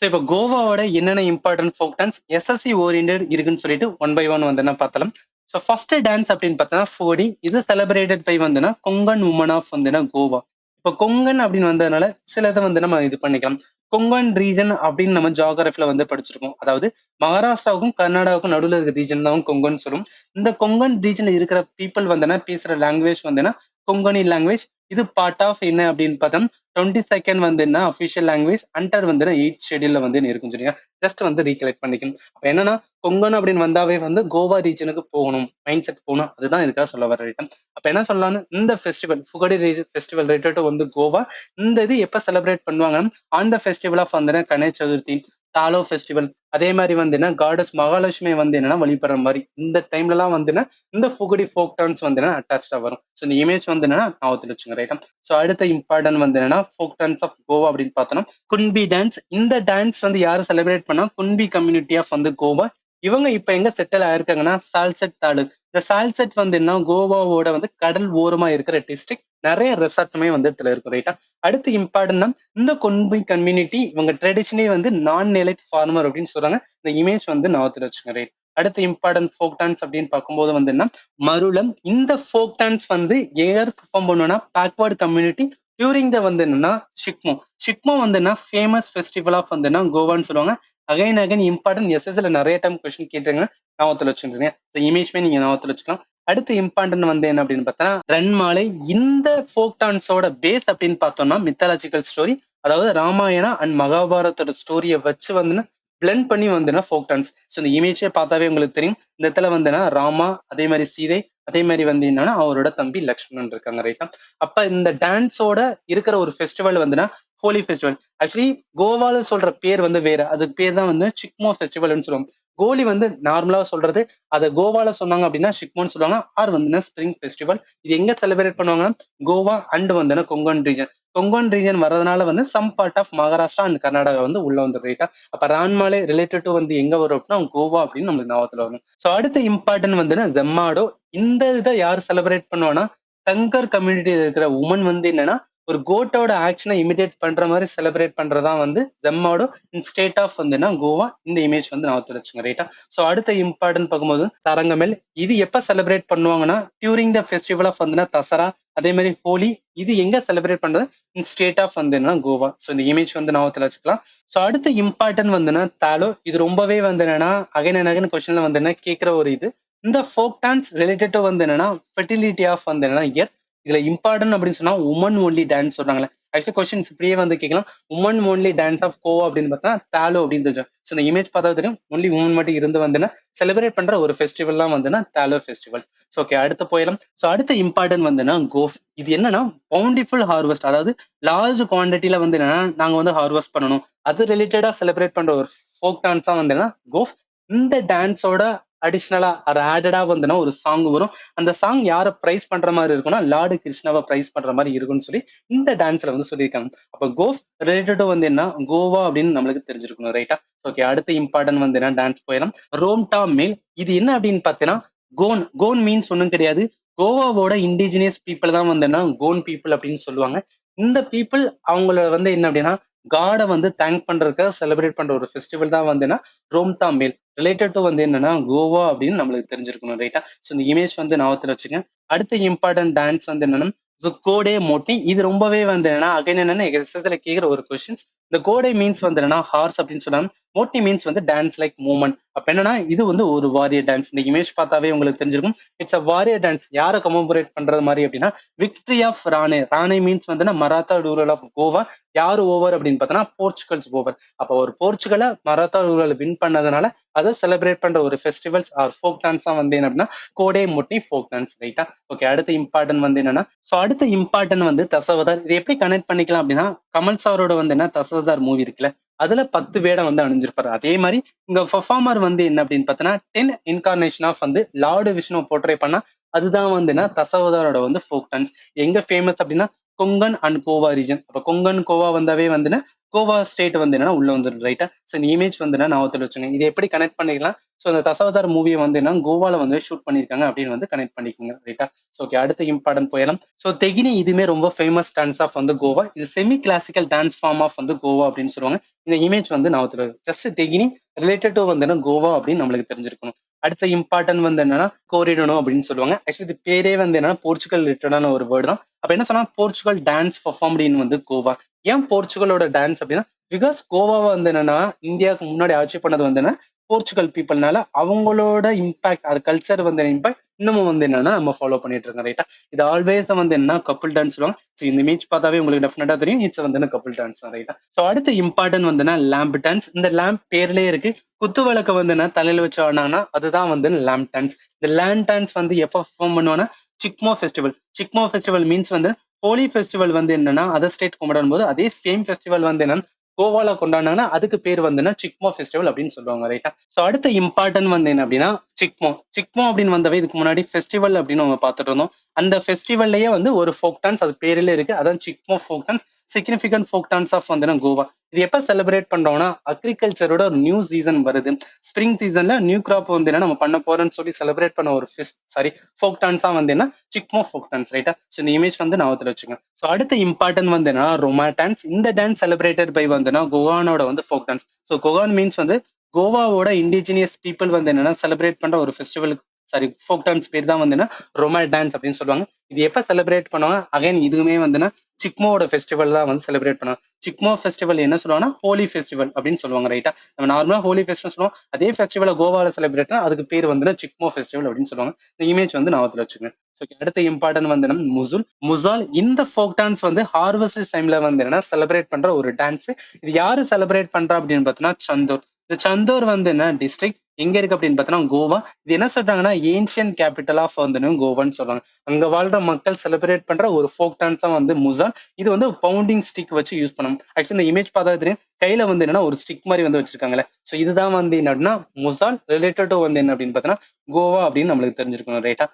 So இப்போ கோவாவோட என்னென்ன important folk dance SSC oriented இருக்குன்னு சொல்லிட்டு ஒன் பை ஒன் வந்து என்ன பார்த்தலாம். ஸோ ஃபர்ஸ்ட் டான்ஸ் அப்படின்னு பார்த்தோன்னா ஃபோடி. இது செலிப்ரேட்டட் பை வந்துன்னா கொங்கன் உமன் ஆஃப் வந்துன்னா கோவா. இப்போ கொங்கன் அப்படின்னு வந்ததுனால சில இதை வந்து நம்ம இது பண்ணிக்கலாம். கொங்கன் ரீஜன் அப்படின்னு நம்ம ஜியோகிராஃபில வந்து படிச்சிருக்கோம். அதாவது மகாராஷ்டிராவுக்கும் கர்நாடகாவுக்கும் நடுவில் இருக்கிற ரீஜன் தான் கொங்கன் சொல்லும். இந்த கொங்கன் ரீஜன்ல இருக்கிற பீப்புள் வந்துன்னா பேசுற லாங்குவேஜ் வந்துன்னா கொங்கனி லாங்குவேஜ். இது பார்ட் ஆஃப் என்ன அப்படின்னு பார்த்தோம் 22nd வந்து என்ன அஃபிஷியல் லாங்குவேஜ் அண்டர் வந்து 8th ஷெடியூல்ல வந்து இருக்கும் சரியா. ஜஸ்ட் வந்து ரீகலெக்ட் பண்ணிக்கணும். அப்ப என்னன்னா கொங்கன் அப்படின்னு வந்தாவே வந்து கோவா ரீஜனுக்கு போகணும், மைண்ட் செட் போகணும். அதுதான் இதுக்காக சொல்ல வர ரைட்டம். அப்ப என்ன சொல்லலாம்னு இந்த ஃபெஸ்டிவல் ஃபுகடி ஃபெஸ்டிவல் ரிலேட்டட் வந்து கோவா. இந்த இது எப்ப செலிப்ரேட் பண்ணுவாங்க ஆன் த ஃபெஸ்டிவல் ஆஃப் வந்து கணேஷ் சதுர்த்தி, தாலோ ஃபெஸ்டிவல். அதே மாதிரி வந்து என்ன காடஸ் மகாலட்சுமி வந்து என்னன்னா வழிபடுற மாதிரி இந்த டைம்ல எல்லாம் வந்து இந்த ஃபுகடி ஃபோக் டான்ஸ் வந்து அட்டாச்சா வரும். ஸோ இந்த இமேஜ் வந்து என்னன்னா ஞாபகத்தில் வச்சுங்க ரைட்டா. ஸோ அடுத்த இம்பார்ட்டன்ட் வந்து என்னன்னா ஃபோக் டான்ஸ் ஆஃப் கோவா அப்படின்னு பார்த்தோம்னா குன்பி டான்ஸ். இந்த டான்ஸ் வந்து யாரு செலிப்ரேட் பண்ணா குன்பி கம்யூனிட்டி ஆஃப் வந்து கோவா. இவங்க இப்ப எங்க செட்டில் ஆயிருக்காங்கன்னா சால்செட் தாலுக். இந்த சால்செட் வந்து என்ன கோவாவோட வந்து கடல் ஓரமா இருக்கிற டிஸ்ட்ரிக்ட். நிறைய ரெசார்ட்டுமே வந்து இடத்துல இருக்கும் ரைட்டா. அடுத்து இம்பார்ட்டன்ட்னா இந்த கொன்பி கம்யூனிட்டி இவங்க ட்ரெடிஷனே வந்து நான் நெலைட் ஃபார்மர் அப்படின்னு சொல்றாங்க. இந்த இமேஜ் வந்து ஞாபகத்தில் வச்சுங்க ரைட். அடுத்து இம்பார்ட்டன்ட் ஃபோக் டான்ஸ் அப்படின்னு பார்க்கும்போது வந்து என்ன மருளம். இந்த ஃபோக் டான்ஸ் வந்து எங்க பெர்ஃபார்ம் பண்ணுவோம்னா பேக்வர்டு கம்யூனிட்டி டியூரிங் த வந்து என்னன்னா ஷிக்மோ. ஷிக்மோ வந்து ஃபேமஸ் ஃபெஸ்டிவல் ஆஃப் வந்து கோவான்னு சொல்லுவாங்க. அகைன் அகைன் இம்பார்ட்டன்ட் எஸ்எஸ்ல நிறைய டைம் கொஸ்டின் கேட்டாங்க. ஞாபகத்தில் வச்சுருங்க. இந்த இமேஜ்மே நீங்க ஞாபகத்தில் வச்சுக்கலாம். அடுத்து இம்பார்ட்டன்ட் வந்து என்ன அப்படின்னு பார்த்தா ரன்மாலை. இந்த ஃபோக் டான்ஸோட பேஸ் அப்படின்னு பார்த்தோம்னா மித்தாலஜிக்கல் ஸ்டோரி. அதாவது ராமாயணா அண்ட் மகாபாரத்தோட ஸ்டோரியை வச்சு வந்து பிளெண்ட் பண்ணி வந்துன்னா ஃபோக் டான்ஸ். ஸோ இந்த இமேஜே பார்த்தாவே உங்களுக்கு தெரியும். இந்த இடத்துல வந்துன்னா ராமா, அதே மாதிரி சீதை, அதே மாதிரி வந்து என்னன்னா அவரோட தம்பி லக்ஷ்மணன் இருக்காங்க ரைட்டா. அப்ப இந்த டான்ஸோட இருக்கிற ஒரு ஃபெஸ்டிவல் வந்துன்னா ஹோலி ஃபெஸ்டிவல். ஆக்சுவலி கோவால சொல்ற பேர் வந்து வேற. அதுக்கு பேர் தான் வந்து சிக்மோ ஃபெஸ்டிவல்னு சொல்லுவாங்க. கோலி வந்து நார்மலா சொல்றது அதை கோவால சொன்னாங்க அப்படின்னா ஷிக்மோன்னு சொல்லுவாங்க. ஆர் வந்து ஸ்பிரிங் ஃபெஸ்டிவல். இது எங்க செலிப்ரேட் பண்ணுவாங்கன்னா கோவா அண்ட் வந்து கொங்கன் ரீஜன். கொங்கன் ரீஜன் வர்றதுனால வந்து some part of Maharashtra and Karnataka வந்து உள்ள வந்து ரைட்டா. அப்ப ரான்மாலே ரிலேட்டட் டு வந்து எங்க வரும் அப்படின்னா கோவா அப்படின்னு நம்மளுக்கு ஞாபகத்துல வரும். ஸோ அடுத்த இம்பார்ட்டன்ட் வந்து ஜெம்மாடோ. இந்த இதை யார் செலிப்ரேட் பண்ணுவானா தங்கர் கம்யூனிட்டியில இருக்கிற உமன் வந்து என்னன்னா ஒரு கோட்டோட ஆக்ஷனை இமிடியேட் பண்ற மாதிரி செலிப்ரேட் பண்றதா வந்து ஜெம்மாடோ இன் ஸ்டேட் ஆஃப் வந்துன்னா கோவா. இந்த இமேஜ் வந்து ஞாபகத்துல வச்சுங்க ரைட்டா. ஸோ அடுத்த இம்பார்ட்டன்ட் பார்க்கும்போது தரங்கமெல். இது எப்ப செலிப்ரேட் பண்ணுவாங்கன்னா டியூரிங் த ஃபெஸ்டிவல் ஆஃப் வந்துன்னா தசரா, அதே மாதிரி ஹோலி. இது எங்க செலிப்ரேட் பண்றது இன் ஸ்டேட் ஆஃப் வந்து கோவா. ஸோ இந்த இமேஜ் வந்து ஞாபகத்துல வச்சுக்கலாம். ஸோ அடுத்த இம்பார்ட்டன்ட் வந்துன்னா தாலோ. இது ரொம்பவே வந்து என்னன்னா அகைன் அண்ட் அகைன் கொஸ்டின்ல வந்து என்ன கேட்கிற ஒரு இது. இந்த ஃபோக் டான்ஸ் ரிலேட்டட் டு வந்து என்னன்னா ஃபெர்டிலிட்டி ஆஃப் வந்து என்னன்னா எர்த். இதுல இம்பார்ட்டன்ட் அப்படின்னு சொன்னா உமன் ஒன்லி டான்ஸ் சொல்றாங்களே. ஆக்சுவலி கொஸ்டின்ஸ் இப்படியே வந்து கேட்கலாம். Women only dance of Goa அப்படின்னு பார்த்தா தாலோ அப்படின்னு தெரியும். ஸோ இந்த இமேஜ் பார்த்தா தெரியும் ஒன்லி உமன் மட்டும் இருந்து வந்துன்னா செலிப்ரேட் பண்ற ஒரு ஃபெஸ்டிவல்லாம் வந்துன்னா தாலோ ஃபெஸ்டிவல். ஸோ ஓகே அடுத்து போயிடலாம். ஸோ அடுத்த இம்பார்ட்டன்ட் வந்துன்னா கோஃப். இது என்னன்னா பவுண்டிஃபுல் ஹார்வெஸ்ட். அதாவது லார்ஜ் குவான்டிட்டியில வந்து என்னன்னா நாங்க வந்து ஹார்வெஸ்ட் பண்ணணும். அது ரிலேட்டடா செலிப்ரேட் பண்ற ஒரு ஃபோக் டான்ஸா வந்து கோஃப். இந்த டான்ஸோட அடிஷ்னலா ஆடடா வந்துன்னா ஒரு சாங் வரும். அந்த சாங் யாரை பிரைஸ் பண்ற மாதிரி இருக்கும்னா லார்டு கிருஷ்ணாவை பிரைஸ் பண்ற மாதிரி இருக்கும்னு சொல்லி இந்த டான்ஸ்ல வந்து சொல்லியிருக்காங்க. அப்ப கோஃப் ரிலேட்டட் வந்து என்ன கோவா அப்படின்னு நம்மளுக்கு தெரிஞ்சிருக்கணும் ரைட்டா. ஓகே அடுத்த இம்பார்ட்டன்ட் வந்து என்ன டான்ஸ் போயிடலாம். ரோம்டா மேல். இது என்ன அப்படின்னு பார்த்தீங்கன்னா கோன். கோன் மீன்ஸ் ஒன்றும் கிடையாது. கோவாவோட இண்டிஜினியஸ் பீப்புள் தான் வந்து என்ன கோன் பீப்புள் அப்படின்னு சொல்லுவாங்க. இந்த பீப்புள் அவங்கள வந்து என்ன அப்படின்னா காடை வந்து தேங்க் பண்றதுக்காக செலிப்ரேட் பண்ற ஒரு ஃபெஸ்டிவல் தான் வந்து என்ன ரோம்டா மேல். ரிலேட்டட் டு வந்து என்னன்னா கோவா அப்படின்னு நம்மளுக்கு தெரிஞ்சிருக்கணும் ரைட்டா. ஸோ இந்த இமேஜ் வந்து ஞாபகத்தில் வச்சுங்க. அடுத்த இம்பார்ட்டன்ட் டான்ஸ் வந்து என்னன்னா கோடே மோட்டி. இது ரொம்பவே வந்து என்னன்னா அகைன் என்னன்னா எக்ஸஸ்ல கேட்கிற ஒரு கொஸ்டின்ஸ். இந்த கோடை மீன்ஸ் வந்து என்னன்னா ஹார்ஸ் அப்படின்னு சொன்னாங்க. மோட்டி மீன்ஸ் வந்து டான்ஸ் லைக் மூமெண்ட். அப்ப என்னன்னா இது வந்து ஒரு வாரியர் டான்ஸ். இந்த இமேஜ் பார்த்தாவே உங்களுக்கு தெரிஞ்சிருக்கும். It's a warrior dance. யாரை கமோபரேட் பண்றது மாதிரி அப்படின்னா victory of Rane. Rane means வந்து மராத்தா ரூரல் ஆஃப் கோவா. யாரு ஓவர் அப்படின்னு பார்த்தோன்னா போர்ச்சுகல்ஸ் ஓவர். அப்போ ஒரு போர்ச்சுகலை மராத்தா ரூரல் வின் பண்ணதுனால அதை செலிப்ரேட் பண்ற ஒரு ஃபெஸ்டிவல்ஸ் ஆர் ஃபோக் டான்ஸ் தான் வந்து என்ன அப்படின்னா கோடே மொட்டி ஃபோக் டான்ஸ் ரைட்டா. ஓகே அடுத்த இம்பார்ட்டன்ட் வந்து என்னன்னா ஸோ அடுத்த இம்பார்ட்டன்ட் வந்து தசவதார். இது எப்படி கனெக்ட் பண்ணிக்கலாம் அப்படின்னா கமல் சாரோட வந்து என்ன தசவதார் மூவி இருக்குல்ல அதுல 10 வேடம் வந்து அணிஞ்சிருப்பாரு. அதே மாதிரி இங்க பெர்ஃபார்மர் வந்து என்ன அப்படின்னு பார்த்தோன்னா 10 இன்கார்னேஷன் ஆஃப் வந்து லார்டு விஷ்ணு போர்ட்ரே பண்ணா அதுதான் வந்து என்ன தசவதாரோட வந்து ஃபோக் டான்ஸ். எங்க ஃபேமஸ் அப்படின்னா கொங்கன் அண்ட் கோவா ரீஜன். அப்ப கொங்கன் கோவா வந்தாவே வந்துன்னா கோவா ஸ்டேட் வந்து என்னன்னா உள்ள வந்துடும் ரைட்டா. ஸோ இந்த இமேஜ் வந்து ஞாபகத்தில் வச்சுங்க. இது எப்படி கனெக்ட் பண்ணிக்கலாம்? ஸோ இந்த தசாவதார் மூவியை வந்து என்ன கோவால வந்து ஷூட் பண்ணியிருக்காங்க அப்படின்னு வந்து கனெக்ட் பண்ணிக்கோங்க ரைட்டா. ஸோ ஓகே, அடுத்த இம்பார்ட்டன்ட் போயிடலாம். ஸோ தெகினி இதுவுமே ரொம்ப ஃபேமஸ் டான்ஸ் ஆஃப் வந்து கோவா. இது semi classical dance form of வந்து கோவா அப்படின்னு சொல்லுவாங்க. இந்த இமேஜ் வந்து ஞாபகத்தில் ஜஸ்ட் தெகினி ரிலேட்டட் டு வந்து என்ன கோவா அப்படின்னு நம்மளுக்கு தெரிஞ்சிருக்கணும். அடுத்த இம்பார்ட்டன்ட் வந்து என்னன்னா கோரிடனோ அப்படின்னு சொல்லுவாங்க. ஆக்சுவலி இது பேரே வந்து என்னன்னா போர்ச்சுகல் ரிலேட்டடான ஒரு வேர்டு தான். அப்ப என்ன சொன்னா போர்ச்சுகல் டான்ஸ் பர்ஃபார்ம்டு இன் வந்து கோவா. ஏன் போர்ச்சுகலோட டான்ஸ் அப்படின்னா பிகாஸ் கோவாவை வந்து என்னன்னா இந்தியாவுக்கு முன்னாடி ஆட்சி பண்ணது வந்து என்ன போர்ச்சுகல் பீப்புள்னால அவங்களோட இம்பாக்ட் அது கல்ச்சர் வந்து இம்பாக்ட் இன்னமும் வந்து என்னன்னா நம்ம ஃபாலோ பண்ணிட்டு இருக்கோம் ரைட்டா. இது ஆல்வேஸ் வந்து என்ன கப்புள் டான்ஸ் சொல்லுவாங்க. ஸோ இந்த இமேஜ் பார்த்தாவே உங்களுக்கு டெஃபினட்டா தெரியும் இட்ஸ் வந்து கப்புள் டான்ஸ் தான் ரைட்டா. ஸோ அடுத்த இம்பார்ட்டன்ட் வந்து லேம்ப் டான்ஸ். இந்த லேம்ப் பேர்லயே இருக்கு. குத்து விளக்க வந்து என்ன தலையில வச்சு ஆடினாங்கன்னா அதுதான் வந்து லேம்ப் டான்ஸ். இந்த லேம்ப் டான்ஸ் வந்து எப்போ பெர்ஃபார்ம் பண்ணுவாங்கன்னா சிக்மோ ஃபெஸ்டிவல். சிக்மோ ஃபெஸ்டிவல் மீன்ஸ் வந்து ஹோலி ஃபெஸ்டிவல் வந்து என்னன்னா அதர் ஸ்டேட் கொண்டாடும் போது அதே சேம் ஃபெஸ்டிவல் வந்து என்னன்னா கோவால கொண்டாடினாங்கன்னா அதுக்கு பேர் வந்து சிக்மோ ஃபெஸ்டிவல் அப்படின்னு சொல்லுவாங்க ரைட்டா. ஸோ அடுத்த இம்பார்ட்டன்ட் வந்து என்ன அப்படின்னா சிக்மோ. சிக்மோ அப்படின்னு வந்தவே இதுக்கு முன்னாடி ஃபெஸ்டிவல் அப்படின்னு நம்ம பார்த்துட்டு இருந்தோம். அந்த ஃபெஸ்டிவல்லையே வந்து ஒரு ஃபோக் டான்ஸ் அது பேரிலே இருக்கு. அதான் Shigmo folk dance, significant folk dance of வந்து கோவா. இது எப்ப செலிப்ரேட் பண்றோம்னா அக்ரிகல்ச்சரோட ஒரு நியூ சீசன் வருது. ஸ்ப்ரிங் சீசன்ல நியூ கிராப் வந்து என்ன நம்ம பண்ண போறோம்னு சொல்லி செலிப்ரேட் பண்ண ஒரு ஃபோக் டான்ஸா வந்து என்ன சிக்மோ ஃபோக் டான்ஸ் ரைட்டா. ஸோ இந்த இமேஜ் வந்து ஞாபகத்தில் வச்சுங்க. ஸோ அடுத்த இம்பார்ட்டன்ட் வந்து என்ன ரொமா டான்ஸ். இந்த டான்ஸ் செலிப்ரேட்டட் பை வந்துன்னா கோவானோட வந்து ஃபோக் டான்ஸ். ஸோ கோவான் மீன்ஸ் வந்து கோவாவோட இண்டிஜினியஸ் பீப்புள் வந்து என்னன்னா செலிப்ரேட் பண்ற ஒரு ஃபெஸ்டிவல் ஃபோக் டான்ஸ் பேர் தான் வந்து ரொமா டான்ஸ் அப்படின்னு சொல்லுவாங்க. இது எப்ப செலிப்ரேட் பண்ணுவாங்க அகைன் இதுவுமே வந்து சிக்மோட ஃபெஸ்டிவல் தான் வந்து செலிப்ரேட் பண்ணுவாங்க. சிக்மோ ஃபெஸ்டிவல் என்ன சொல்லுவாங்கன்னா ஹோலி ஃபெஸ்டிவல் அப்படின்னு சொல்லுவாங்க ரைட்டா. நம்ம நார்மலா ஹோலி ஃபெஸ்டிவல் சொல்லுவோம். அதே ஃபெஸ்டிவலை கோவால செலிப்ரேட் அதுக்கு பேர் வந்து சிக்மோ ஃபெஸ்டிவல் அப்படின்னு சொல்லுவாங்க. இந்த இமேஜ் வந்து ஞாபகத்தில் வச்சுங்க. அடுத்த இம்பார்ட்டன்ட் வந்து முசால். இந்த ஃபோக் டான்ஸ் வந்து ஹார்வெஸ்ட் டைம்ல வந்து என்ன செலிப்ரேட் பண்ற ஒரு டான்ஸ். இது யாரு செலிப்ரேட் பண்றா அப்படின்னு பார்த்தோம்னா சந்தோர். இந்த சந்தோர் வந்து என்ன டிஸ்ட்ரிக்ட் எங்க இருக்கு அப்படின்னு பார்த்தோம்னா கோவா. இது என்ன சொல்றாங்கன்னா ஏன்ஷியன் கேபிட்டல் ஆஃப் வந்து கோவான்னு சொல்றாங்க. அங்க வாழ்ற மக்கள் செலிப்ரேட் பண்ற ஒரு ஃபோக் டான்ஸா வந்து முசால். இது வந்து பவுண்டிங் ஸ்டிக் வச்சு யூஸ் பண்ணணும். ஆக்சுவலி இந்த இமேஜ் பார்த்தா தெரியும் கையில வந்து என்னன்னா ஒரு ஸ்டிக் மாதிரி வந்து வச்சிருக்காங்களே. ஸோ இதுதான் வந்து என்னன்னா முசால் ரிலேட்டட் வந்து என்ன அப்படின்னு பார்த்தோம்னா கோவா அப்படின்னு நம்மளுக்கு தெரிஞ்சிருக்கணும் ரைட்டா.